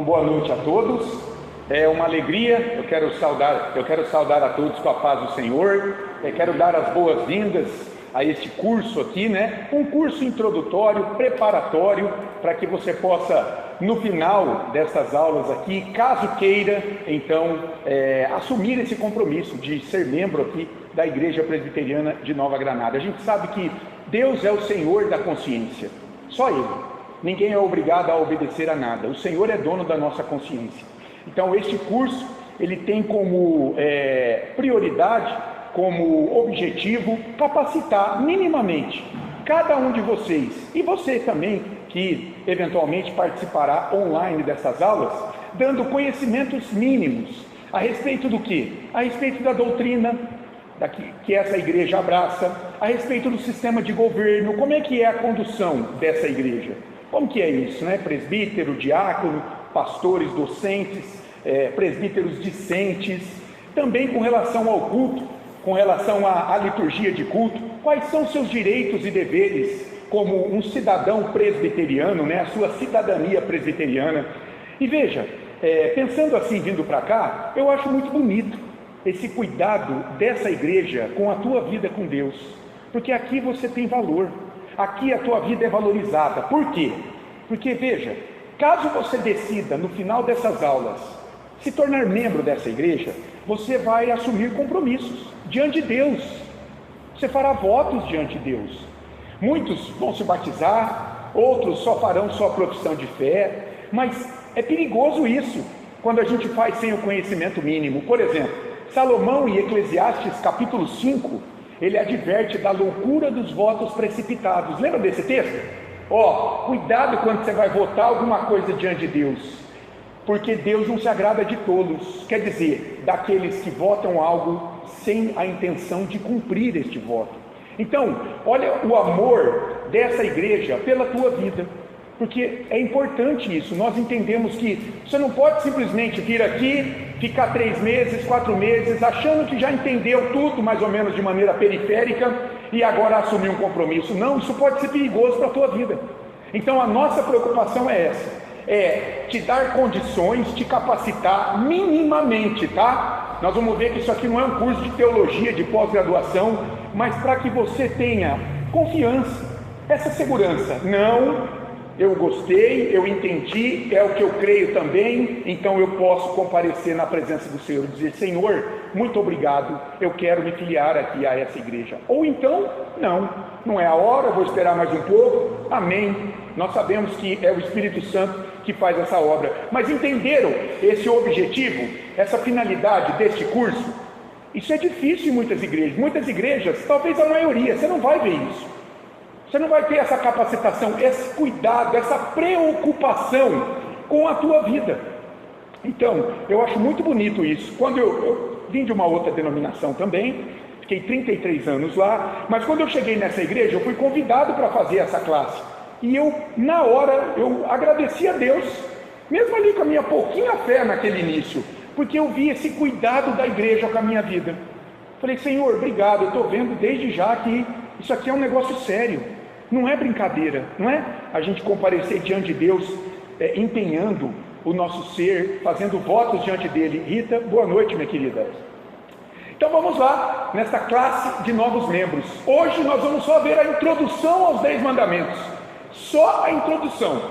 boa noite a todos. É uma alegria, eu quero saudar a todos com a paz do Senhor. Quero dar as boas-vindas a este curso aqui, né? Um curso introdutório, preparatório, para que você possa, no final dessas aulas aqui, caso queira, então, assumir esse compromisso de ser membro aqui da Igreja Presbiteriana de Nova Granada. A gente sabe que Deus é o Senhor da consciência, só Ele. Ninguém é obrigado a obedecer a nada. O Senhor é dono da nossa consciência. Então, este curso, ele tem como prioridade, como objetivo, capacitar minimamente cada um de vocês, e você também, que eventualmente participará online dessas aulas, dando conhecimentos mínimos a respeito do quê? A respeito da doutrina que essa igreja abraça, a respeito do sistema de governo, como é que é a condução dessa igreja. Como que é isso, né? Presbítero, diácono, pastores, docentes, presbíteros discentes, também com relação ao culto, com relação à liturgia de culto, quais são seus direitos e deveres como um cidadão presbiteriano, né? A sua cidadania presbiteriana. E veja, pensando assim, vindo para cá, eu acho muito bonito esse cuidado dessa igreja com a tua vida com Deus, porque aqui você tem valor. Aqui a tua vida é valorizada. Por quê? Porque, veja, caso você decida, no final dessas aulas, se tornar membro dessa igreja, você vai assumir compromissos diante de Deus. Você fará votos diante de Deus. Muitos vão se batizar, outros só farão sua profissão de fé, mas é perigoso isso, quando a gente faz sem o conhecimento mínimo. Por exemplo, Salomão, em Eclesiastes capítulo 5, ele adverte da loucura dos votos precipitados. Lembra desse texto? Cuidado quando você vai votar alguma coisa diante de Deus, porque Deus não se agrada de tolos, quer dizer, daqueles que votam algo sem a intenção de cumprir este voto. Então, olha o amor dessa igreja pela tua vida, porque é importante isso. Nós entendemos que você não pode simplesmente vir aqui, ficar 3 meses, 4 meses, achando que já entendeu tudo, mais ou menos de maneira periférica, e agora assumir um compromisso. Não, isso pode ser perigoso para a tua vida. Então a nossa preocupação é essa, te dar condições, te capacitar minimamente, tá? Nós vamos ver que isso aqui não é um curso de teologia, de pós-graduação, mas para que você tenha confiança, essa segurança. Não, eu gostei, eu entendi, é o que eu creio também, então eu posso comparecer na presença do Senhor e dizer: Senhor, muito obrigado, eu quero me filiar aqui a essa igreja. Ou então, não é a hora, vou esperar mais um pouco, amém. Nós sabemos que é o Espírito Santo que faz essa obra. Mas entenderam esse objetivo, essa finalidade deste curso? Isso é difícil em muitas igrejas, talvez a maioria, você não vai ver isso. Você não vai ter essa capacitação, esse cuidado, essa preocupação com a tua vida. Então, eu acho muito bonito isso. Quando eu vim de uma outra denominação também, fiquei 33 anos lá, mas quando eu cheguei nessa igreja, eu fui convidado para fazer essa classe. E na hora, eu agradeci a Deus, mesmo ali com a minha pouquinha fé naquele início, porque eu vi esse cuidado da igreja com a minha vida. Falei: Senhor, obrigado, eu estou vendo desde já que isso aqui é um negócio sério. Não é brincadeira, não é a gente comparecer diante de Deus, empenhando o nosso ser, fazendo votos diante dele. Rita, boa noite, minha querida. Então vamos lá, nesta classe de novos membros. Hoje nós vamos só ver a introdução aos 10 mandamentos. Só a introdução,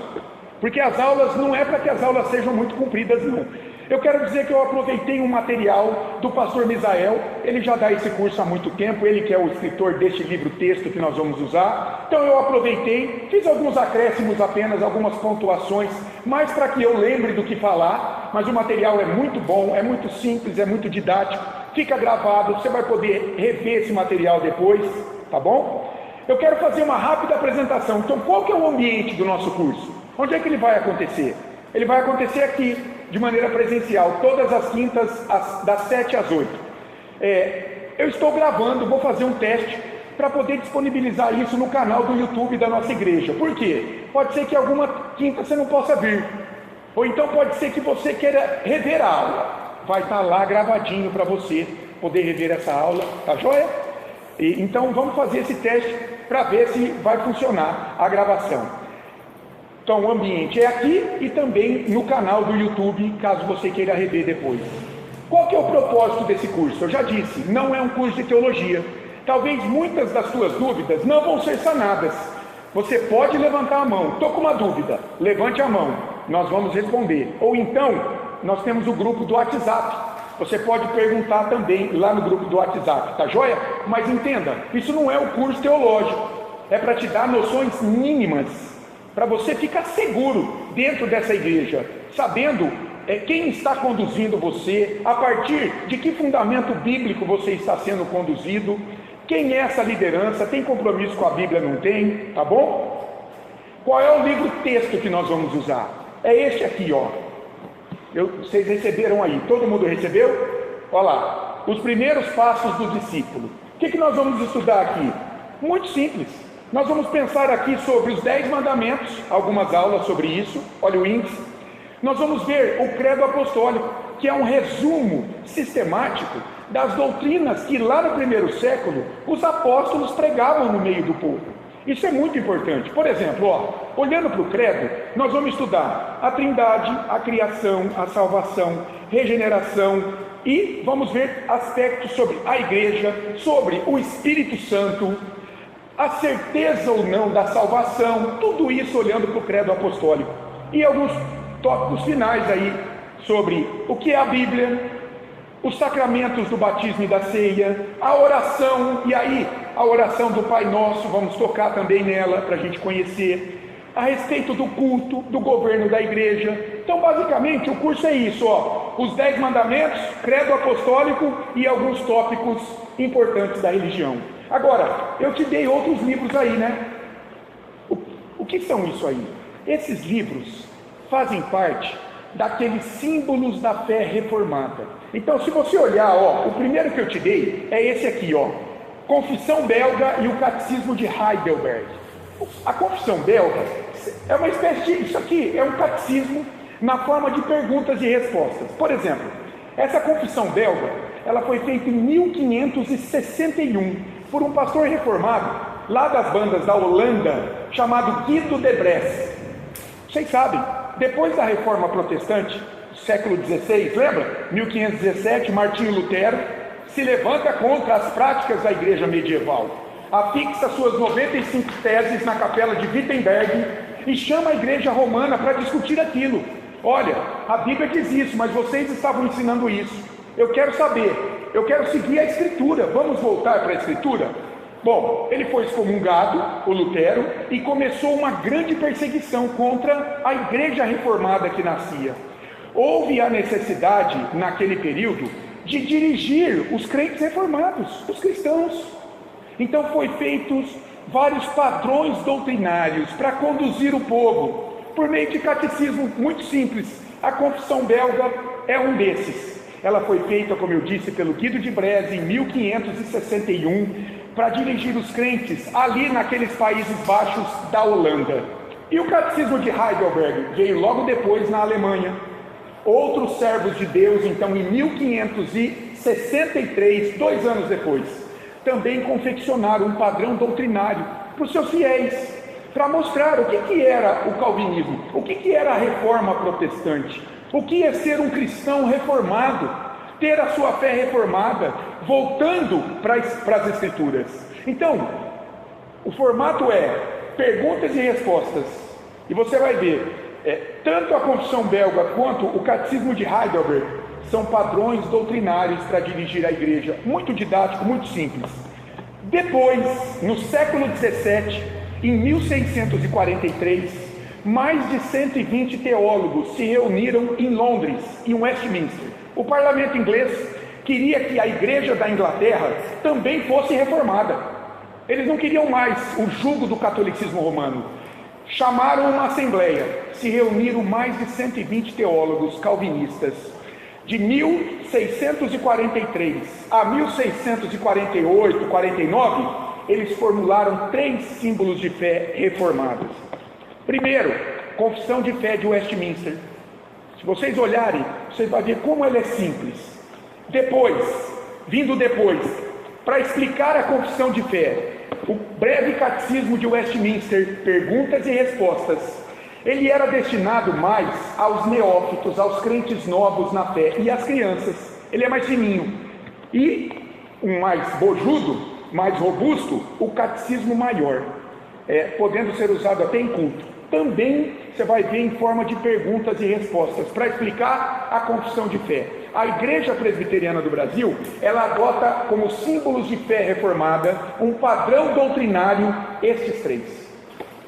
porque as aulas não é para que as aulas sejam muito compridas, não. Eu quero dizer que eu aproveitei um material do pastor Misael, ele já dá esse curso há muito tempo, ele que é o escritor deste livro-texto que nós vamos usar. Então eu aproveitei, fiz alguns acréscimos apenas, algumas pontuações, mais para que eu lembre do que falar, mas o material é muito bom, é muito simples, é muito didático, fica gravado, você vai poder rever esse material depois, tá bom? Eu quero fazer uma rápida apresentação. Então, qual que é o ambiente do nosso curso? Onde é que ele vai acontecer? Ele vai acontecer aqui, de maneira presencial, todas as quintas, das 7 às 8. Eu estou gravando, vou fazer um teste para poder disponibilizar isso no canal do YouTube da nossa igreja. Por quê? Pode ser que alguma quinta você não possa vir, ou então pode ser que você queira rever a aula. Vai estar lá gravadinho para você poder rever essa aula, tá joia? Então vamos fazer esse teste para ver se vai funcionar a gravação. Então o ambiente é aqui e também no canal do YouTube, caso você queira rever depois. Qual que é o propósito desse curso? Eu já disse, não é um curso de teologia. Talvez muitas das suas dúvidas não vão ser sanadas. Você pode levantar a mão. Estou com uma dúvida. Levante a mão. Nós vamos responder. Ou então, nós temos o grupo do WhatsApp. Você pode perguntar também lá no grupo do WhatsApp. Tá joia? Mas entenda, isso não é um curso teológico. É para te dar noções mínimas, para você ficar seguro dentro dessa igreja, sabendo quem está conduzindo você, a partir de que fundamento bíblico você está sendo conduzido, quem é essa liderança, tem compromisso com a Bíblia, não tem, tá bom? Qual é o livro texto que nós vamos usar? É este aqui, ó. Vocês receberam aí, todo mundo recebeu? Olha lá, os primeiros passos do discípulo. O que nós vamos estudar aqui? Muito simples. Nós vamos pensar aqui sobre os 10 mandamentos, algumas aulas sobre isso, olha o índice. Nós vamos ver o credo apostólico, que é um resumo sistemático das doutrinas que lá no primeiro século os apóstolos pregavam no meio do povo. Isso é muito importante. Por exemplo, olhando para o credo, nós vamos estudar a trindade, a criação, a salvação, regeneração, e vamos ver aspectos sobre a igreja, sobre o Espírito Santo, a certeza ou não da salvação, tudo isso olhando para o credo apostólico. E alguns tópicos finais aí sobre o que é a Bíblia, os sacramentos do batismo e da ceia, a oração, e aí a oração do Pai Nosso, vamos tocar também nela para a gente conhecer, a respeito do culto, do governo da igreja. Então basicamente o curso é isso, os 10 mandamentos, credo apostólico e alguns tópicos importantes da religião. Agora, eu te dei outros livros aí, né? O que são isso aí? Esses livros fazem parte daqueles símbolos da fé reformada. Então, se você olhar, o primeiro que eu te dei é esse aqui, Confissão Belga e o Catecismo de Heidelberg. A Confissão Belga é uma espécie de... Isso aqui é um catecismo na forma de perguntas e respostas. Por exemplo, essa Confissão Belga, ela foi feita em 1561 por um pastor reformado lá das bandas da Holanda, chamado Guido de Bresse. Vocês sabem, depois da Reforma Protestante, século XVI, lembra? 1517, Martinho Lutero se levanta contra as práticas da igreja medieval, afixa suas 95 teses na capela de Wittenberg e chama a igreja romana para discutir aquilo. Olha, a Bíblia diz isso, mas vocês estavam ensinando isso. Eu quero saber, eu quero seguir a Escritura. Vamos voltar para a Escritura? Bom, ele foi excomungado, o Lutero, e começou uma grande perseguição contra a igreja reformada que nascia. Houve a necessidade, naquele período, de dirigir os crentes reformados, os cristãos. Então foi feitos vários padrões doutrinários para conduzir o povo, por meio de catecismo muito simples. A Confissão Belga é um desses. Ela foi feita, como eu disse, pelo Guido de Bresse em 1561, para dirigir os crentes ali naqueles Países Baixos da Holanda. E o Catecismo de Heidelberg veio logo depois na Alemanha. Outros servos de Deus, então, em 1563, 2 anos depois, também confeccionaram um padrão doutrinário para os seus fiéis, para mostrar o que era o calvinismo, o que era a reforma protestante, o que é ser um cristão reformado, ter a sua fé reformada, voltando para as Escrituras. Então, o formato é perguntas e respostas, e você vai ver, tanto a Confissão Belga quanto o Catecismo de Heidelberg são padrões doutrinários para dirigir a igreja, muito didático, muito simples. Depois, no século XVII, em 1643, mais de 120 teólogos se reuniram em Londres, em Westminster. O parlamento inglês queria que a igreja da Inglaterra também fosse reformada. Eles não queriam mais o jugo do catolicismo romano. Chamaram uma assembleia, se reuniram mais de 120 teólogos calvinistas. De 1643 a 1648, 49, eles formularam 3 símbolos de fé reformados. Primeiro, Confissão de Fé de Westminster. Se vocês olharem, vocês vão ver como ela é simples. Depois, para explicar a Confissão de Fé, o breve Catecismo de Westminster, perguntas e respostas. Ele era destinado mais aos neófitos, aos crentes novos na fé e às crianças. Ele é mais fininho. E um mais bojudo, mais robusto, o catecismo maior, podendo ser usado até em culto. Também você vai ver em forma de perguntas e respostas, para explicar a confissão de fé. A Igreja Presbiteriana do Brasil, ela adota como símbolos de fé reformada um padrão doutrinário estes três.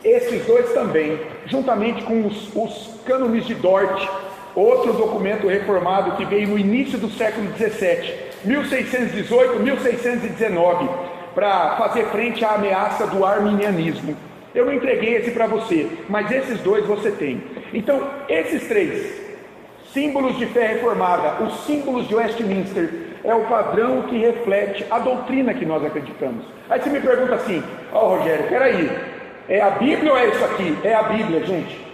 Esses dois também, juntamente com os cânones de Dort, outro documento reformado que veio no início do século XVII, 1618, 1619, para fazer frente à ameaça do arminianismo. Eu não entreguei esse para você, mas esses dois você tem. Então, esses três símbolos de fé reformada, os símbolos de Westminster, é o padrão que reflete a doutrina que nós acreditamos. Aí você me pergunta assim: Rogério, peraí, é a Bíblia ou é isso aqui? É a Bíblia, gente.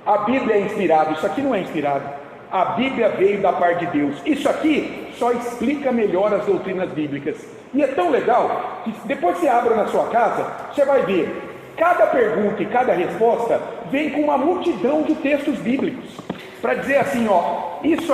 A Bíblia é inspirada, isso aqui não é inspirado. A Bíblia veio da parte de Deus. Isso aqui só explica melhor as doutrinas bíblicas. E é tão legal que depois você abre na sua casa, você vai ver, cada pergunta e cada resposta vem com uma multidão de textos bíblicos, para dizer assim, isso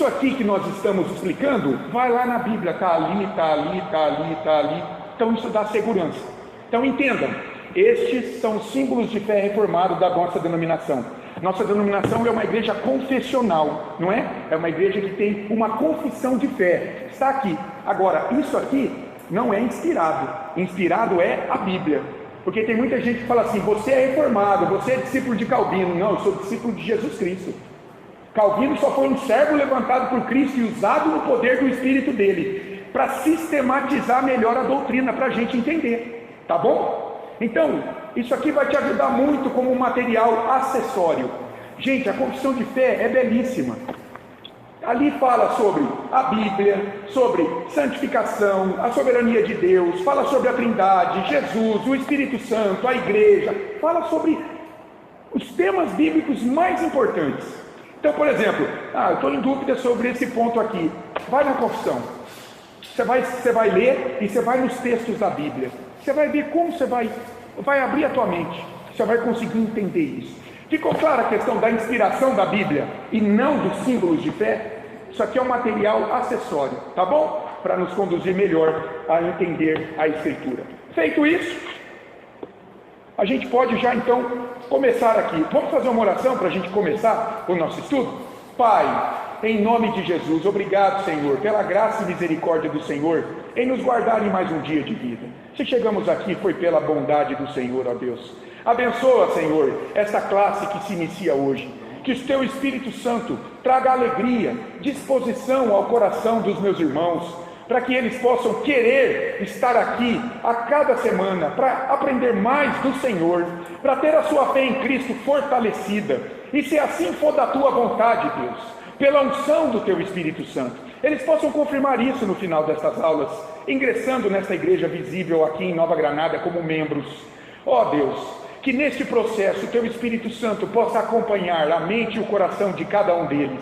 aqui que nós estamos explicando, vai lá na Bíblia, está ali, está ali, está ali, está ali. Então isso dá segurança. Então entendam, estes são os símbolos de fé reformado da nossa denominação. Nossa denominação é uma igreja confessional, não é? É uma igreja que tem uma confissão de fé. Está aqui. Agora, isso aqui não é inspirado. Inspirado é a Bíblia. Porque tem muita gente que fala assim: você é reformado, você é discípulo de Calvino. Não, eu sou discípulo de Jesus Cristo. Calvino só foi um servo levantado por Cristo e usado no poder do Espírito dele, para sistematizar melhor a doutrina, para a gente entender. Tá bom? Então, isso aqui vai te ajudar muito como um material acessório. Gente, a confissão de fé é belíssima. Ali fala sobre a Bíblia, sobre santificação, a soberania de Deus, fala sobre a Trindade, Jesus, o Espírito Santo, a igreja, fala sobre os temas bíblicos mais importantes. Então, por exemplo, eu estou em dúvida sobre esse ponto aqui. Vai na confissão. Você vai ler e você vai nos textos da Bíblia. Você vai ver como você vai abrir a tua mente. Você vai conseguir entender isso. Ficou clara a questão da inspiração da Bíblia e não dos símbolos de fé? Isso aqui é um material acessório, tá bom? Para nos conduzir melhor a entender a Escritura. Feito isso, a gente pode já então começar aqui. Vamos fazer uma oração para a gente começar o nosso estudo? Pai, em nome de Jesus, obrigado, Senhor, pela graça e misericórdia do Senhor, em nos guardar em mais um dia de vida. Se chegamos aqui, foi pela bondade do Senhor, ó Deus. Abençoa, Senhor, esta classe que se inicia hoje. Que o Teu Espírito Santo traga alegria, disposição ao coração dos meus irmãos, para que eles possam querer estar aqui a cada semana, para aprender mais do Senhor, para ter a sua fé em Cristo fortalecida, e se assim for da Tua vontade, Deus, pela unção do Teu Espírito Santo, eles possam confirmar isso no final destas aulas, ingressando nesta igreja visível aqui em Nova Granada como membros. Ó Deus, que neste processo o Teu Espírito Santo possa acompanhar a mente e o coração de cada um deles.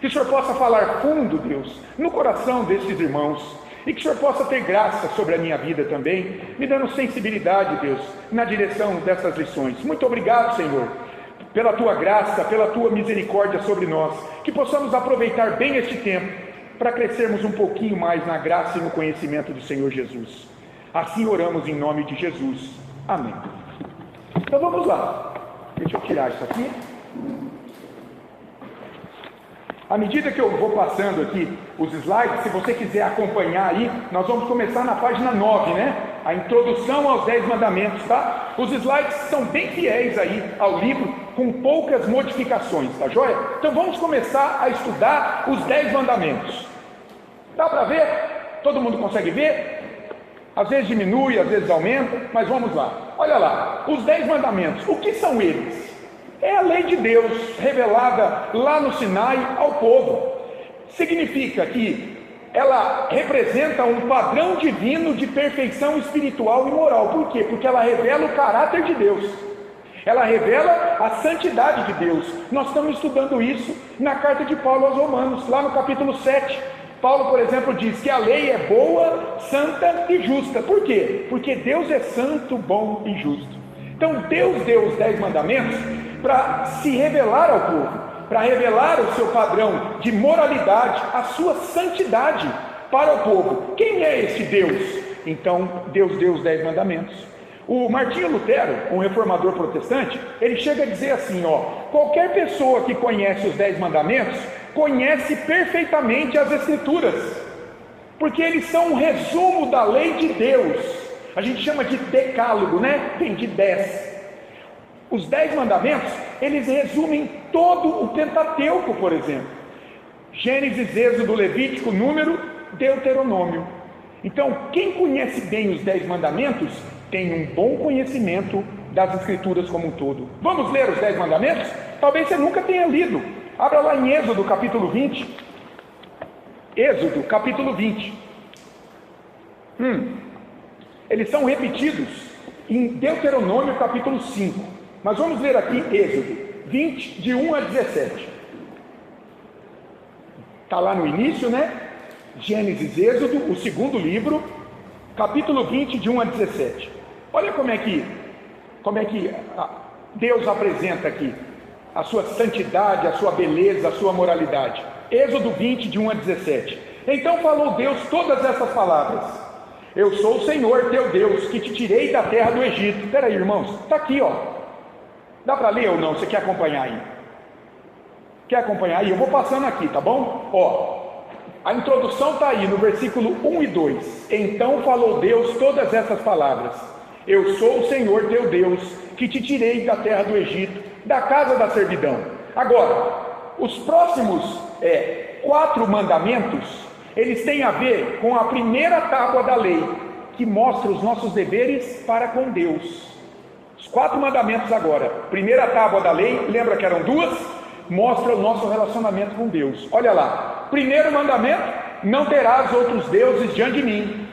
Que o Senhor possa falar fundo, Deus, no coração destes irmãos. E que o Senhor possa ter graça sobre a minha vida também, me dando sensibilidade, Deus, na direção dessas lições. Muito obrigado, Senhor, pela Tua graça, pela Tua misericórdia sobre nós. Que possamos aproveitar bem este tempo para crescermos um pouquinho mais na graça e no conhecimento do Senhor Jesus. Assim oramos em nome de Jesus. Amém. Então vamos lá. Deixa eu tirar isso aqui. À medida que eu vou passando aqui os slides, se você quiser acompanhar aí, nós vamos começar na página 9, né? A introdução aos 10 mandamentos, tá? Os slides são bem fiéis aí ao livro, com poucas modificações, tá joia? Então vamos começar a estudar os 10 mandamentos. Dá para ver? Todo mundo consegue ver? Às vezes diminui, às vezes aumenta, mas vamos lá. Olha lá, os 10 mandamentos, o que são eles? É a lei de Deus revelada lá no Sinai ao povo. Significa que ela representa um padrão divino de perfeição espiritual e moral. Por quê? Porque ela revela o caráter de Deus. Ela revela a santidade de Deus. Nós estamos estudando isso na carta de Paulo aos Romanos, lá no capítulo 7. Paulo, por exemplo, diz que a lei é boa, santa e justa. Por quê? Porque Deus é santo, bom e justo. Então Deus deu os 10 mandamentos para se revelar ao povo, para revelar o seu padrão de moralidade, a sua santidade para o povo. Quem é esse Deus? Então Deus deu os 10 mandamentos. O Martinho Lutero, um reformador protestante, ele chega a dizer assim, qualquer pessoa que conhece os 10 mandamentos, conhece perfeitamente as Escrituras, porque eles são um resumo da lei de Deus. A gente chama de decálogo, né? Vem de 10. Os 10 mandamentos, eles resumem todo o Pentateuco, por exemplo. Gênesis, Êxodo, Levítico, Número, Deuteronômio. Então, quem conhece bem os 10 mandamentos, tem um bom conhecimento das Escrituras como um todo. Vamos ler os 10 mandamentos? Talvez você nunca tenha lido. Abra lá em Êxodo, capítulo 20. Êxodo, capítulo 20. Eles são repetidos em Deuteronômio, capítulo 5. Mas vamos ler aqui Êxodo 20, de 1 a 17. Está lá no início, né? Gênesis, Êxodo, o segundo livro, capítulo 20, de 1 a 17. Olha como é que Deus apresenta aqui a sua santidade, a sua beleza, a sua moralidade. Êxodo 20, de 1 a 17. Então falou Deus todas essas palavras: eu sou o Senhor teu Deus, que te tirei da terra do Egito. Espera aí, irmãos, está aqui, dá para ler ou não? Você quer acompanhar aí? Quer acompanhar aí? Eu vou passando aqui, tá bom? A introdução está aí no versículo 1 e 2. Então falou Deus todas essas palavras: eu sou o Senhor teu Deus, que te tirei da terra do Egito, da casa da servidão. Agora, os próximos 4 mandamentos, eles têm a ver com a primeira tábua da lei, que mostra os nossos deveres para com Deus. Os 4 mandamentos agora. Primeira tábua da lei, lembra que eram 2? Mostra o nosso relacionamento com Deus. Olha lá. Primeiro mandamento: não terás outros deuses diante de mim.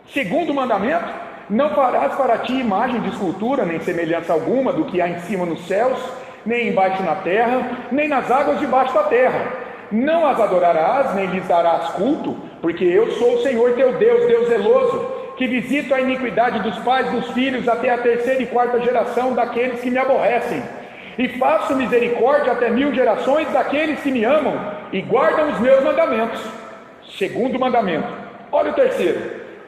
Segundo mandamento: não farás para ti imagem de escultura, nem semelhança alguma do que há em cima nos céus, nem embaixo na terra, nem nas águas debaixo da terra. Não as adorarás, nem lhes darás culto, porque eu sou o Senhor teu Deus, Deus zeloso, que visito a iniquidade dos pais dos filhos até a 3ª e 4ª geração daqueles que me aborrecem, e faço misericórdia até 1000 gerações daqueles que me amam e guardam os meus mandamentos. Segundo mandamento. Olha o terceiro: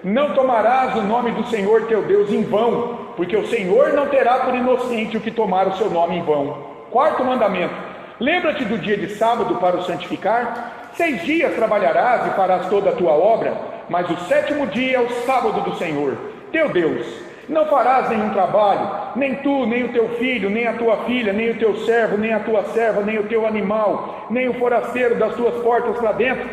não tomarás o nome do Senhor teu Deus em vão, porque o Senhor não terá por inocente o que tomar o seu nome em vão. Quarto mandamento: lembra-te do dia de sábado para o santificar. 6 dias trabalharás e farás toda a tua obra, mas o 7º dia é o sábado do Senhor teu Deus. Não farás nenhum trabalho, nem tu, nem o teu filho, nem a tua filha, nem o teu servo, nem a tua serva, nem o teu animal, nem o forasteiro das tuas portas para dentro,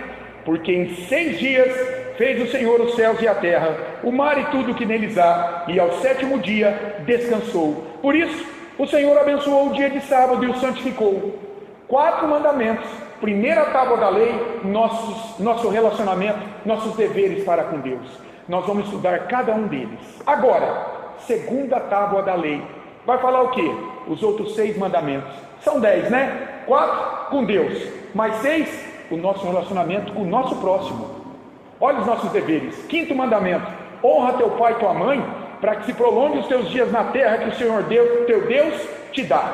porque em 6 dias fez o Senhor os céus e a terra, o mar e tudo o que neles há, e ao 7º dia descansou. Por isso o Senhor abençoou o dia de sábado e o santificou. 4 mandamentos. Primeira tábua da lei, nosso relacionamento, nossos deveres para com Deus. Nós vamos estudar cada um deles. Agora, segunda tábua da lei. Vai falar o quê? Os outros 6 mandamentos. São 10, né? 4 com Deus, mais 6, o nosso relacionamento com o nosso próximo. Olha os nossos deveres. 5º mandamento: honra teu pai e tua mãe, para que se prolongue os teus dias na terra que o Senhor Deus, teu Deus, te dá.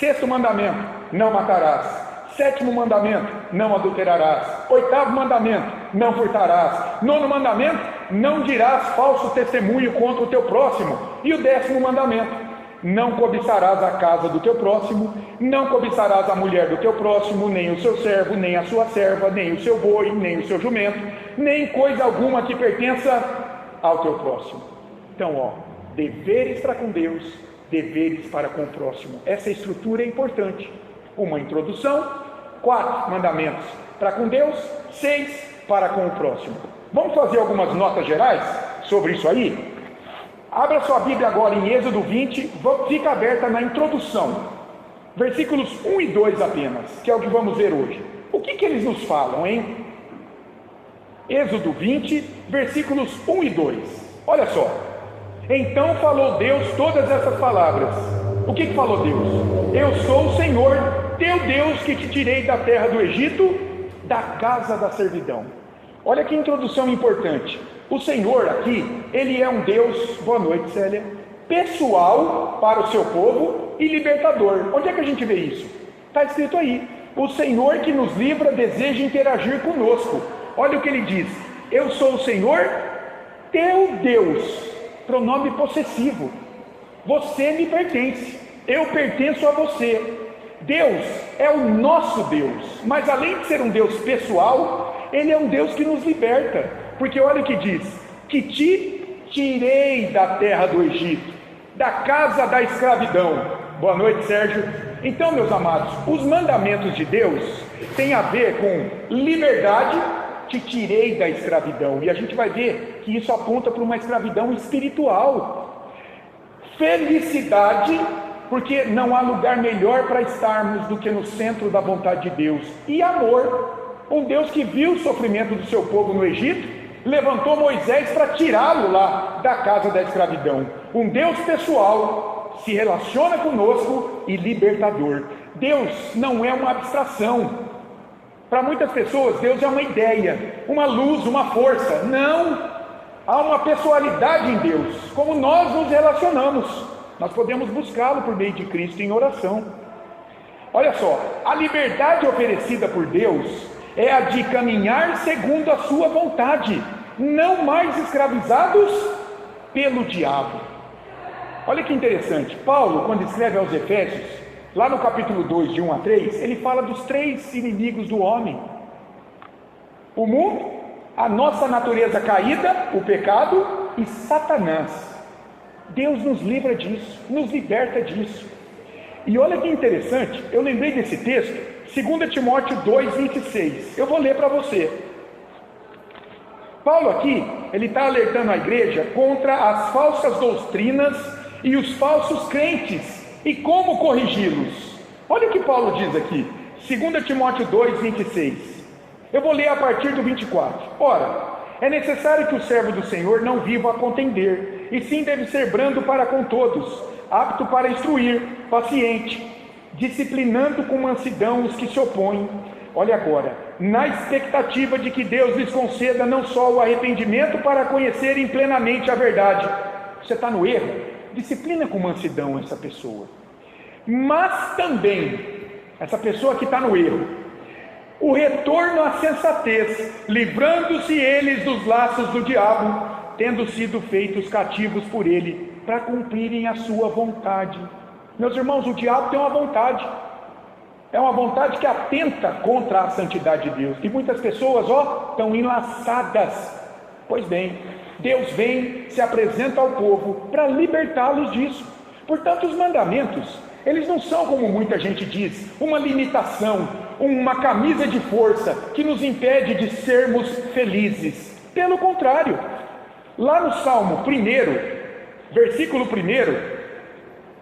6º mandamento: não matarás. 7º mandamento: não adulterarás. 8º mandamento: não furtarás. 9º mandamento: não dirás falso testemunho contra o teu próximo. E o 10º mandamento: não cobiçarás a casa do teu próximo, não cobiçarás a mulher do teu próximo, nem o seu servo, nem a sua serva, nem o seu boi, nem o seu jumento, nem coisa alguma que pertença ao teu próximo. Então, deveres para com Deus, deveres para com o próximo. Essa estrutura é importante. Uma introdução, 4 mandamentos para com Deus, 6 para com o próximo. Vamos fazer algumas notas gerais sobre isso aí? Abra sua Bíblia agora em Êxodo 20, fica aberta na introdução, versículos 1 e 2 apenas, que é o que vamos ver hoje. O que eles nos falam, hein? Êxodo 20, versículos 1 e 2. Olha só. Então falou Deus todas essas palavras. O que falou Deus? Eu sou o Senhor teu Deus, que te tirei da terra do Egito, da casa da servidão. Olha que introdução importante. O Senhor aqui, Ele é um Deus... Boa noite, Célia. pessoal para o seu povo e libertador. Onde é que a gente vê isso? Está escrito aí: o Senhor que nos livra deseja interagir conosco. Olha o que ele diz: eu sou o Senhor teu Deus, pronome possessivo. Você me pertence, eu pertenço a você. Deus é o nosso Deus, mas além de ser um Deus pessoal, Ele é um Deus que nos liberta, porque olha o que diz: que te tirei da terra do Egito, da casa da escravidão. Boa noite, Sérgio. Então, meus amados, os mandamentos de Deus têm a ver com liberdade. Te tirei da escravidão, e a gente vai ver que isso aponta para uma escravidão espiritual. Felicidade, porque não há lugar melhor para estarmos do que no centro da vontade de Deus. E amor, um Deus que viu o sofrimento do seu povo no Egito, levantou Moisés para tirá-lo lá da casa da escravidão. Um Deus pessoal, se relaciona conosco e libertador. Deus não é uma abstração. Para muitas pessoas, Deus é uma ideia, uma luz, uma força. Não, há uma pessoalidade em Deus. Como nós nos relacionamos, nós podemos buscá-lo por meio de Cristo em oração. Olha só, a liberdade oferecida por Deus é a de caminhar segundo a sua vontade, não mais escravizados pelo diabo. Olha que interessante, Paulo, quando escreve aos Efésios, lá no capítulo 2, de 1 a 3, ele fala dos 3 inimigos do homem: o mundo, a nossa natureza caída, o pecado e Satanás. Deus nos livra disso, nos liberta disso. E olha que interessante, eu lembrei desse texto, 2 Timóteo 2, 26. Eu vou ler para você. Paulo aqui, ele está alertando a igreja contra as falsas doutrinas e os falsos crentes, e como corrigi-los. Olha o que Paulo diz aqui, 2 Timóteo 2, 26. Eu vou ler a partir do 24. Ora, é necessário que o servo do Senhor não viva a contender, e sim deve ser brando para com todos, apto para instruir, paciente, disciplinando com mansidão os que se opõem. Olha agora, na expectativa de que Deus lhes conceda não só o arrependimento para conhecerem plenamente a verdade. Você está no erro? Disciplina com mansidão essa pessoa, mas também essa pessoa que está no erro, o retorno à sensatez, livrando-se eles dos laços do diabo, tendo sido feitos cativos por ele, para cumprirem a sua vontade. Meus irmãos, o diabo tem uma vontade, é uma vontade que atenta contra a santidade de Deus, e muitas pessoas, estão enlaçadas. Pois bem, Deus vem, se apresenta ao povo para libertá-los disso. Portanto, os mandamentos, eles não são, como muita gente diz, uma limitação, uma camisa de força que nos impede de sermos felizes. Pelo contrário, lá no Salmo 1, versículo 1,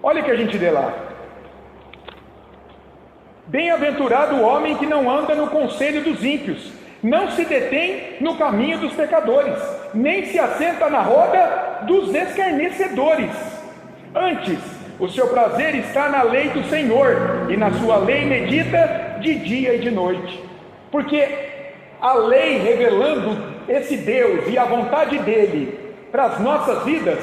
olha o que a gente lê lá: bem-aventurado o homem que não anda no conselho dos ímpios, não se detém no caminho dos pecadores, nem se assenta na roda dos escarnecedores. Antes, o seu prazer está na lei do Senhor, e na sua lei medita de dia e de noite. Porque a lei, revelando esse Deus e a vontade dele para as nossas vidas,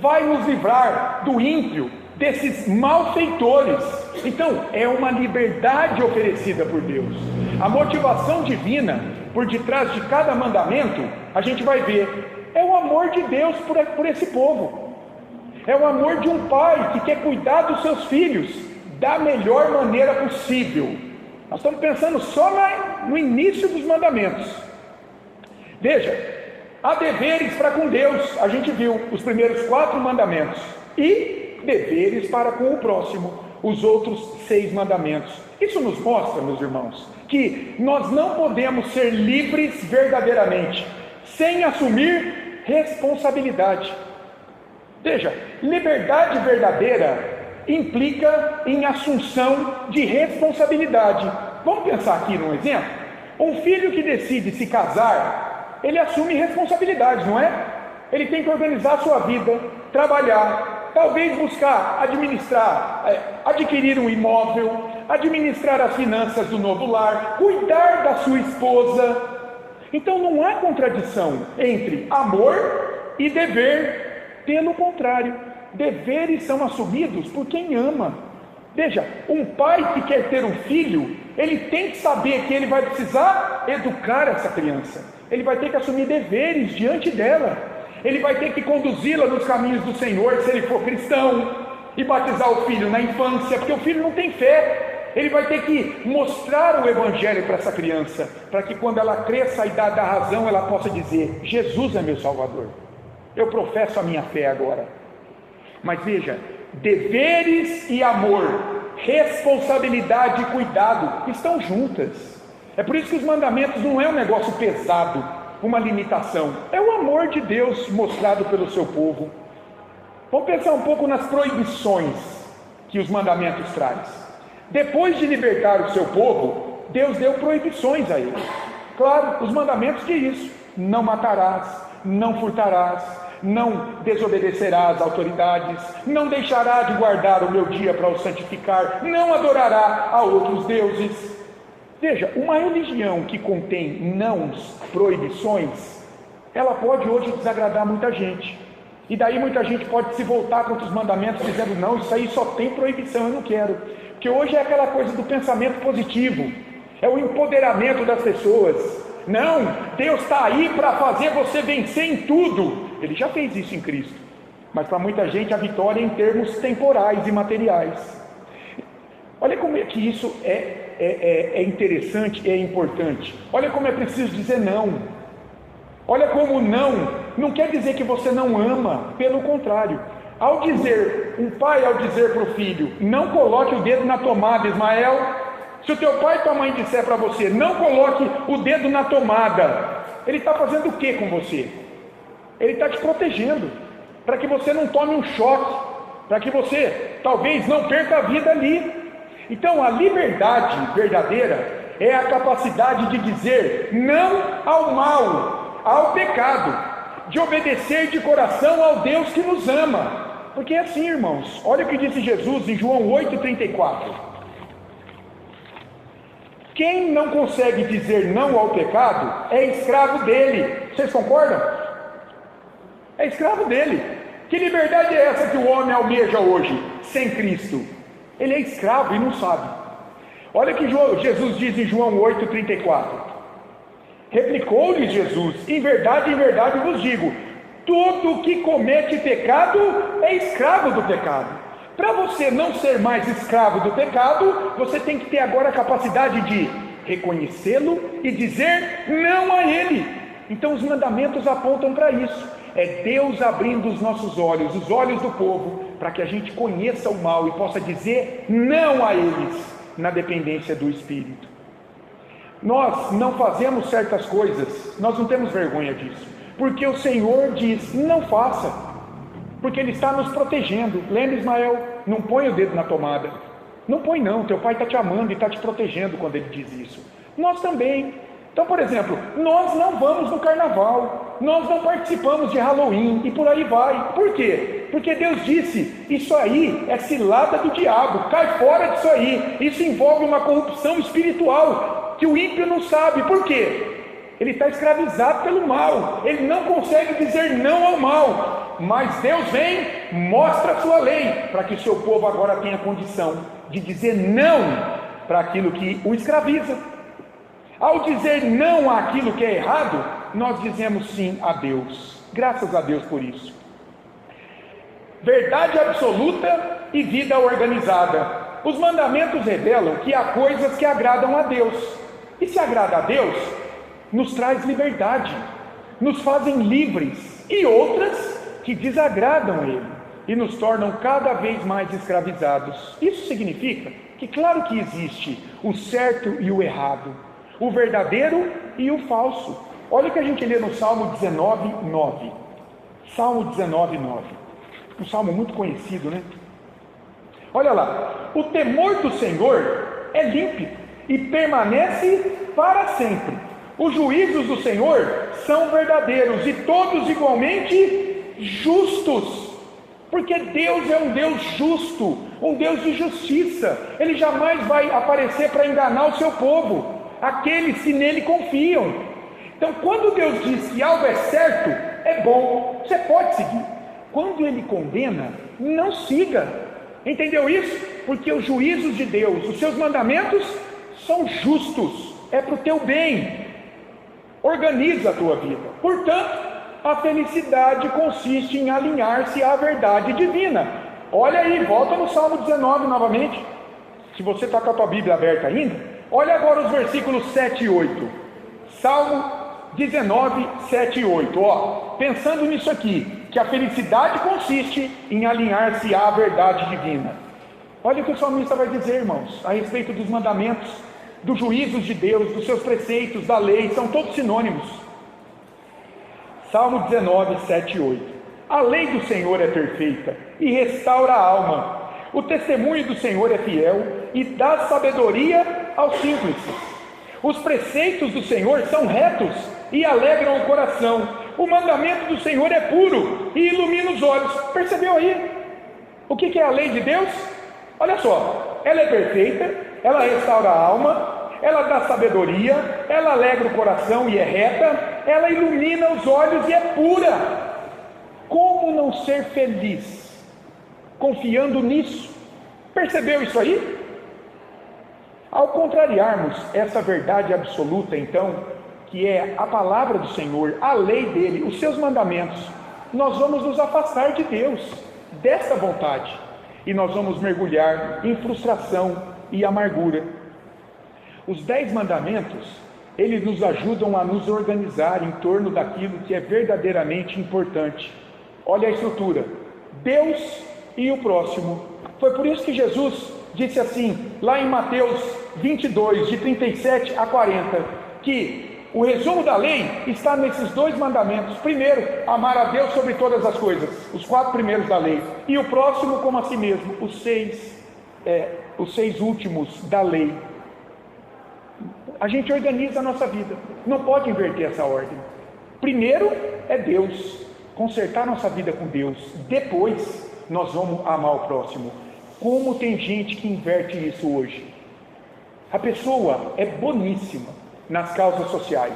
vai nos livrar do ímpio, desses malfeitores. Então, é uma liberdade oferecida por Deus. A motivação divina por detrás de cada mandamento, a gente vai ver, é o amor de Deus por esse povo. É o amor de um pai que quer cuidar dos seus filhos da melhor maneira possível. Nós estamos pensando só no início dos mandamentos. Veja, há deveres para com Deus, a gente viu os primeiros 4 mandamentos, e deveres para com o próximo, os outros 6 mandamentos. Isso nos mostra, meus irmãos, que nós não podemos ser livres verdadeiramente sem assumir responsabilidade. Veja, liberdade verdadeira implica em assunção de responsabilidade. Vamos pensar aqui num exemplo. Um filho que decide se casar, ele assume responsabilidade, não é? Ele tem que organizar a sua vida, trabalhar, talvez buscar administrar, adquirir um imóvel, administrar as finanças do novo lar, cuidar da sua esposa. Então não há contradição entre amor e dever. Pelo contrário, deveres são assumidos por quem ama. Veja, um pai que quer ter um filho, ele tem que saber que ele vai precisar educar essa criança. Ele vai ter que assumir deveres diante dela. Ele vai ter que conduzi-la nos caminhos do Senhor, se ele for cristão, e batizar o filho na infância, porque o filho não tem fé. Ele vai ter que mostrar o Evangelho para essa criança, para que quando ela cresça a idade da razão, ela possa dizer: Jesus é meu Salvador, eu professo a minha fé agora. Mas veja, deveres e amor, responsabilidade e cuidado estão juntas. É por isso que os mandamentos não é um negócio pesado, uma limitação, é o amor de Deus mostrado pelo seu povo. Vamos pensar um pouco nas proibições que os mandamentos trazem. Depois de libertar o seu povo, Deus deu proibições a eles. Claro, os mandamentos dizem isso: não matarás, não furtarás, não desobedecerás às autoridades, não deixará de guardar o meu dia para o santificar, não adorará a outros deuses. Veja, uma religião que contém nãos, proibições, ela pode hoje desagradar muita gente. E daí muita gente pode se voltar contra os mandamentos, dizendo: não, isso aí só tem proibição, eu não quero. Porque hoje é aquela coisa do pensamento positivo, é o empoderamento das pessoas. Não, Deus está aí para fazer você vencer em tudo. Ele já fez isso em Cristo, mas para muita gente a vitória é em termos temporais e materiais. Olha como é que isso é interessante e é importante. Olha como é preciso dizer não. Olha como não quer dizer que você não ama, pelo contrário. Ao dizer, um pai ao dizer para o filho: não coloque o dedo na tomada, Ismael. Se o teu pai e tua mãe disser para você: não coloque o dedo na tomada, ele está fazendo o que com você? Ele está te protegendo, para que você não tome um choque, para que você talvez não perca a vida ali. Então a liberdade verdadeira é a capacidade de dizer não ao mal, ao pecado, de obedecer de coração ao Deus que nos ama. Porque é assim, irmãos, olha o que disse Jesus em João 8,34. Quem não consegue dizer não ao pecado é escravo dele. Vocês concordam? É escravo dele. Que liberdade é essa que o homem almeja hoje, sem Cristo? Ele é escravo e não sabe. Olha o que Jesus diz em João 8,34. Replicou-lhe Jesus: em verdade vos digo, todo que comete pecado é escravo do pecado. Para você não ser mais escravo do pecado, você tem que ter agora a capacidade de reconhecê-lo e dizer não a ele. Então os mandamentos apontam para isso. É Deus abrindo os nossos olhos, os olhos do povo, para que a gente conheça o mal e possa dizer não a eles, na dependência do Espírito. Nós não fazemos certas coisas, nós não temos vergonha disso, porque o Senhor diz: não faça, porque Ele está nos protegendo. Lembra, Ismael? Não põe o dedo na tomada. Não põe não, teu pai está te amando e está te protegendo quando Ele diz isso. Nós também. Então, por exemplo, nós não vamos no carnaval, nós não participamos de Halloween e por aí vai. Por quê? Porque Deus disse: isso aí é cilada do diabo, cai fora disso aí. Isso envolve uma corrupção espiritual que o ímpio não sabe. Por quê? Ele está escravizado pelo mal, ele não consegue dizer não ao mal. Mas Deus vem, mostra a sua lei, para que o seu povo agora tenha condição de dizer não para aquilo que o escraviza. Ao dizer não àquilo que é errado, nós dizemos sim a Deus. Graças a Deus por isso. Verdade absoluta e vida organizada. Os mandamentos revelam que há coisas que agradam a Deus. E se agrada a Deus, nos traz liberdade, nos fazem livres. E outras que desagradam a Ele e nos tornam cada vez mais escravizados. Isso significa que, claro que existe o certo e o errado, o verdadeiro e o falso. Olha o que a gente lê no Salmo 19:9. Salmo 19:9. Um salmo muito conhecido, né? Olha lá: o temor do Senhor é límpido e permanece para sempre. Os juízos do Senhor são verdadeiros e todos igualmente justos. Porque Deus é um Deus justo, um Deus de justiça. Ele jamais vai aparecer para enganar o seu povo, aqueles que nele confiam. Então, quando Deus diz que algo é certo, é bom, você pode seguir. Quando ele condena, não siga. Entendeu isso? Porque os juízos de Deus, os seus mandamentos são justos, é para o teu bem. Organiza a tua vida. Portanto, a felicidade consiste em alinhar-se à verdade divina. Olha aí, volta no Salmo 19 novamente. Se você está com a tua Bíblia aberta ainda, olha agora os versículos 7 e 8. Salmo 19, 7 e 8. Pensando nisso aqui, que a felicidade consiste em alinhar-se à verdade divina. Olha o que o salmista vai dizer, irmãos, a respeito dos mandamentos, dos juízos de Deus, dos seus preceitos, da lei, são todos sinônimos. Salmo 19, 7 e 8. A lei do Senhor é perfeita e restaura a alma. O testemunho do Senhor é fiel e dá sabedoria aos simples. Os preceitos do Senhor são retos e alegram o coração. O mandamento do Senhor é puro e ilumina os olhos. Percebeu aí? O que é a lei de Deus? Olha só, ela é perfeita, ela restaura a alma, ela dá sabedoria, ela alegra o coração e é reta, ela ilumina os olhos e é pura. Como não ser feliz confiando nisso? Percebeu isso aí? Ao contrariarmos essa verdade absoluta, então, que é a palavra do Senhor, a lei dele, os seus mandamentos, nós vamos nos afastar de Deus, dessa vontade, e nós vamos mergulhar em frustração e amargura. Os 10 mandamentos, eles nos ajudam a nos organizar em torno daquilo que é verdadeiramente importante. Olha a estrutura: Deus e o próximo. Foi por isso que Jesus disse assim, lá em Mateus 22, de 37 a 40, que o resumo da lei está nesses 2 mandamentos. Primeiro, amar a Deus sobre todas as coisas, os 4 primeiros da lei, e o próximo como a si mesmo, os 6 últimos da lei. A gente organiza a nossa vida, não pode inverter essa ordem. Primeiro é Deus, consertar nossa vida com Deus, depois nós vamos amar o próximo. Como tem gente que inverte isso hoje? A pessoa é boníssima nas causas sociais,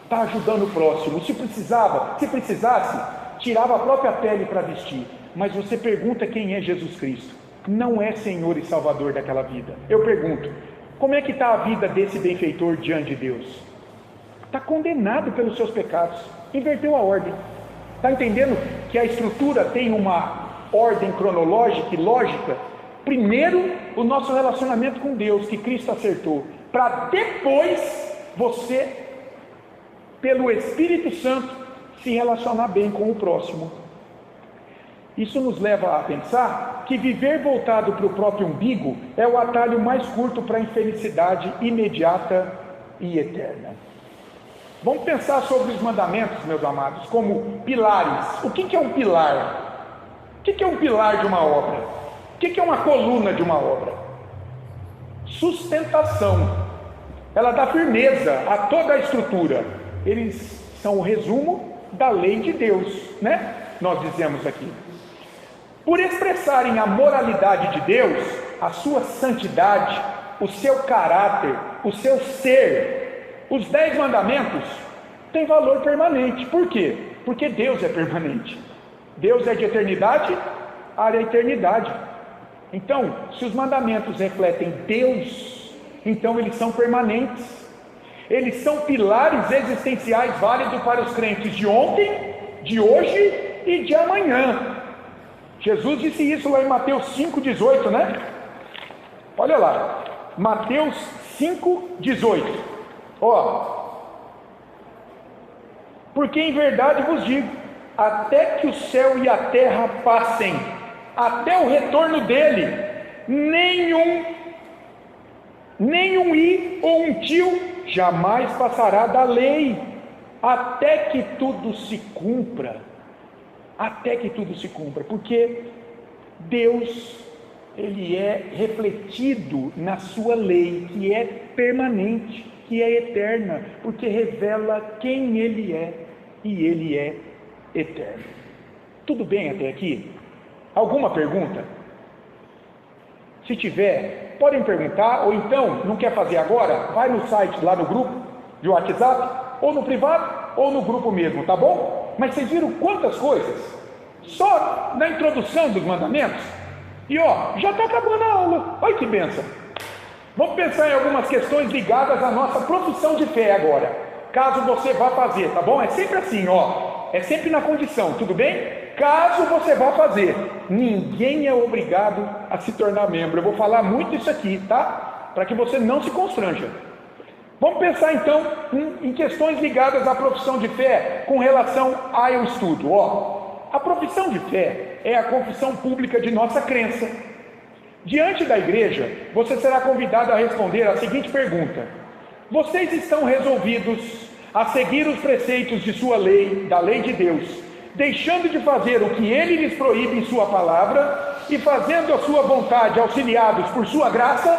está ajudando o próximo, se precisasse, tirava a própria pele para vestir. Mas você pergunta quem é Jesus Cristo, não é Senhor e Salvador daquela vida. Eu pergunto, como é que está a vida desse benfeitor diante de Deus? Está condenado pelos seus pecados, inverteu a ordem. Está entendendo que a estrutura tem uma ordem cronológica e lógica? Primeiro, o nosso relacionamento com Deus, que Cristo acertou, para depois você, pelo Espírito Santo, se relacionar bem com o próximo. Isso nos leva a pensar que viver voltado para o próprio umbigo é o atalho mais curto para a infelicidade imediata e eterna. Vamos pensar sobre os mandamentos, meus amados, como pilares. O que é um pilar? O que é um pilar de uma obra? O que é uma coluna de uma obra? Sustentação. Ela dá firmeza a toda a estrutura. Eles são o resumo da lei de Deus, né? Nós dizemos aqui. Por expressarem a moralidade de Deus, a sua santidade, o seu caráter, o seu ser, os 10 mandamentos têm valor permanente. Por quê? Porque Deus é permanente. Deus é de eternidade à eternidade. Então, se os mandamentos refletem Deus, então eles são permanentes. Eles são pilares existenciais válidos para os crentes de ontem, de hoje e de amanhã. Jesus disse isso lá em Mateus 5,18, né? Olha lá, Mateus 5,18. Porque em verdade vos digo, até que o céu e a terra passem, até o retorno dele, nenhum i ou um tio jamais passará da lei, até que tudo se cumpra. Até que tudo se cumpra, porque Deus, ele é refletido na sua lei, que é permanente, que é eterna, porque revela quem ele é, e ele é eterno. Tudo bem até aqui? Alguma pergunta? Se tiver, podem perguntar, ou então, não quer fazer agora? Vai no site, lá no grupo de WhatsApp, ou no privado, ou no grupo mesmo, tá bom? Mas vocês viram quantas coisas? Só na introdução dos mandamentos. E já está acabando a aula. Olha que bênção. Vamos pensar em algumas questões ligadas à nossa profissão de fé agora, caso você vá fazer, tá bom? É sempre assim, é sempre na condição, tudo bem? Caso você vá fazer, ninguém é obrigado a se tornar membro. Eu vou falar muito isso aqui, tá? Para que você não se constranja. Vamos pensar então em questões ligadas à profissão de fé com relação ao estudo. A profissão de fé é a confissão pública de nossa crença. Diante da igreja, você será convidado a responder a seguinte pergunta: vocês estão resolvidos a seguir os preceitos de sua lei, da lei de Deus, deixando de fazer o que ele lhes proíbe em sua palavra e fazendo a sua vontade, auxiliados por sua graça?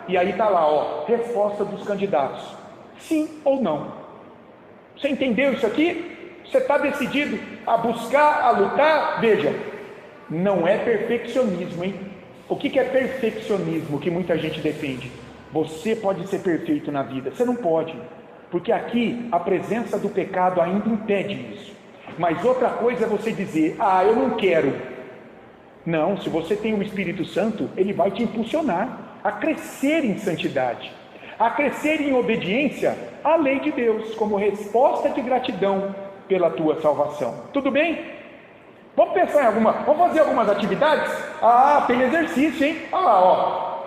E aí está lá, resposta dos candidatos: sim ou não. Você entendeu isso aqui? Você está decidido a buscar, a lutar? Veja, não é perfeccionismo, hein? O que é perfeccionismo que muita gente defende? Você pode ser perfeito na vida. Você não pode, porque aqui a presença do pecado ainda impede isso. Mas outra coisa é você dizer: eu não quero. Não, se você tem o Espírito Santo, ele vai te impulsionar a crescer em santidade, a crescer em obediência à lei de Deus, como resposta de gratidão pela tua salvação. Tudo bem? Vamos pensar em vamos fazer algumas atividades? Tem exercício, hein? Olha lá,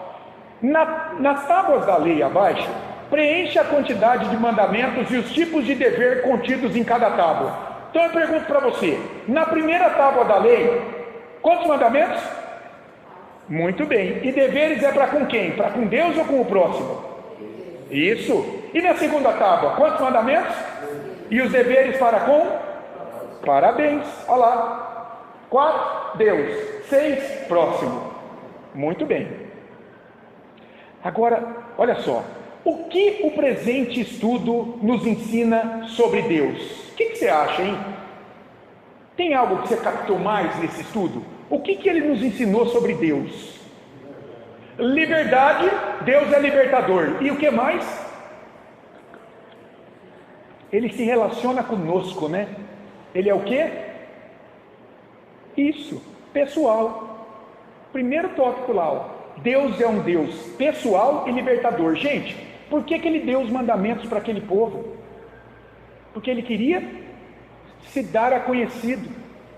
nas tábuas da lei abaixo, preencha a quantidade de mandamentos e os tipos de dever contidos em cada tábua. Então eu pergunto para você, na primeira tábua da lei, quantos mandamentos? Muito bem. E deveres é para com quem? Para com Deus ou com o próximo? Isso. E na segunda tábua, quantos mandamentos? E os deveres para com? Parabéns. Olha lá. 4, Deus. 6, próximo. Muito bem. Agora, olha só. O que o presente estudo nos ensina sobre Deus? O que você acha, hein? Tem algo que você captou mais nesse estudo? O que ele nos ensinou sobre Deus? Liberdade, Deus é libertador. E o que mais? Ele se relaciona conosco, né? Ele é o quê? Isso, pessoal. Primeiro tópico lá, Deus é um Deus pessoal e libertador. Gente, por que ele deu os mandamentos para aquele povo? Porque ele queria se dar a conhecido,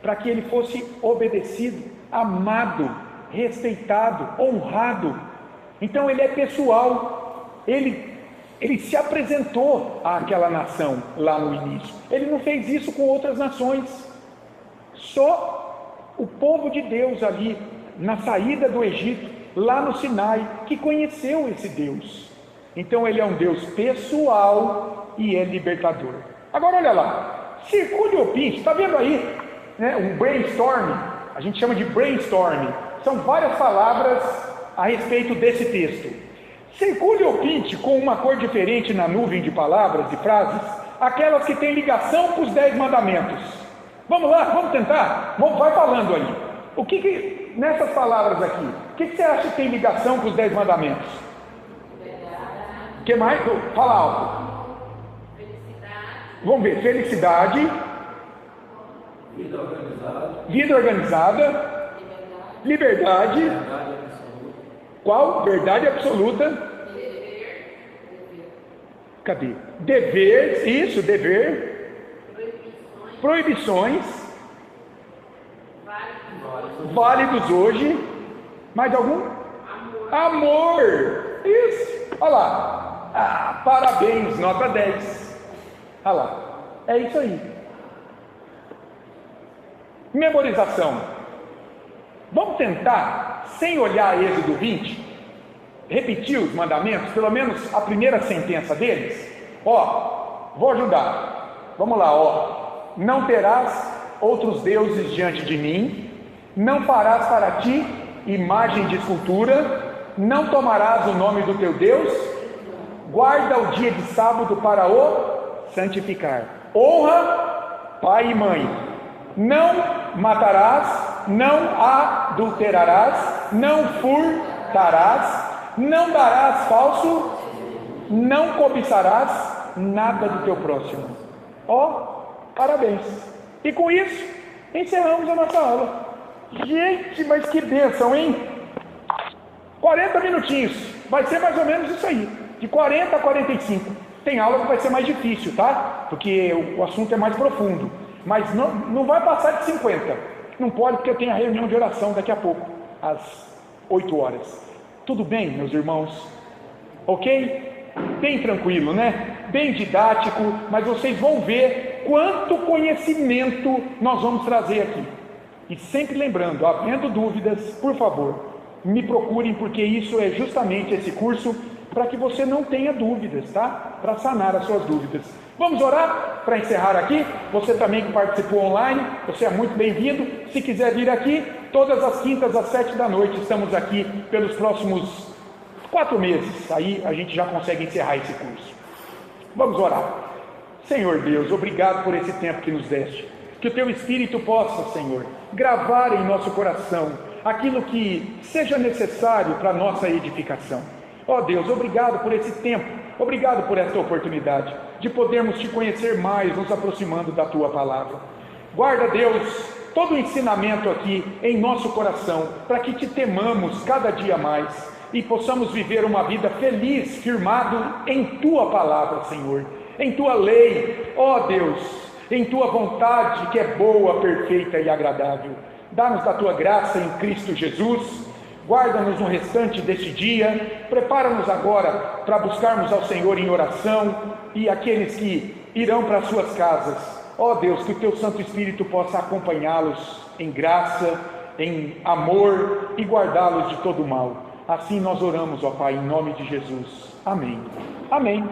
para que ele fosse obedecido, amado, respeitado, honrado. Então ele é pessoal. Ele se apresentou àquela nação lá no início. Ele não fez isso com outras nações. Só o povo de Deus ali, na saída do Egito, lá no Sinai, que conheceu esse Deus. Então ele é um Deus pessoal e é libertador. Agora olha lá, circule o pinte, está vendo aí, né, um brainstorm, a gente chama de brainstorm, são várias palavras a respeito desse texto. Circule o pinte com uma cor diferente na nuvem de palavras, de frases, aquelas que têm ligação com os 10 mandamentos. Vamos lá, vamos tentar? Vai falando aí. O que nessas palavras aqui, o que você acha que tem ligação com os 10 mandamentos? O que mais? Fala alto. Vamos ver, felicidade. Vida organizada. Liberdade. Qual? Verdade absoluta. Cadê? Dever, isso, dever. Proibições. Válidos hoje. Mais algum? Amor. Isso. Olha lá. Parabéns, nota 10. Olha lá. É isso aí. Memorização. Vamos tentar, sem olhar Êxodo 20, repetir os mandamentos, pelo menos a primeira sentença deles. Vou ajudar. Vamos lá, não terás outros deuses diante de mim, não farás para ti imagem de escultura, não tomarás o nome do teu Deus, guarda o dia de sábado para o santificar, honra pai e mãe, não matarás, não adulterarás, não furtarás, não darás falso, não cobiçarás nada do teu próximo. Parabéns. E com isso, encerramos a nossa aula. Gente, mas que bênção, hein? 40 minutinhos, vai ser mais ou menos isso aí, de 40 a 45. Tem aula que vai ser mais difícil, tá? Porque o assunto é mais profundo, mas não vai passar de 50. Não pode, porque eu tenho a reunião de oração daqui a pouco, às 8 horas. Tudo bem, meus irmãos? Ok? Bem tranquilo, né? Bem didático, mas vocês vão ver quanto conhecimento nós vamos trazer aqui. E sempre lembrando, havendo dúvidas, por favor, me procurem, porque isso é justamente esse curso para que você não tenha dúvidas, tá? Para sanar as suas dúvidas. Vamos orar para encerrar aqui. Você também que participou online, você é muito bem-vindo. Se quiser vir aqui, todas as quintas às 7 da noite, estamos aqui pelos próximos 4 meses. Aí a gente já consegue encerrar esse curso. Vamos orar. Senhor Deus, obrigado por esse tempo que nos deste. Que o Teu Espírito possa, Senhor, gravar em nosso coração aquilo que seja necessário para a nossa edificação. Ó Deus, obrigado por esse tempo, obrigado por esta oportunidade de podermos Te conhecer mais, nos aproximando da Tua palavra. Guarda, Deus, todo o ensinamento aqui em nosso coração, para que Te temamos cada dia mais e possamos viver uma vida feliz, firmado em Tua palavra, Senhor, em Tua lei, ó Deus, em Tua vontade, que é boa, perfeita e agradável. Dá-nos da Tua graça em Cristo Jesus, guarda-nos no restante deste dia, prepara-nos agora para buscarmos ao Senhor em oração, e aqueles que irão para as suas casas, ó Deus, que o Teu Santo Espírito possa acompanhá-los em graça, em amor, e guardá-los de todo mal. Assim nós oramos, ó Pai, em nome de Jesus. Amém. Amém.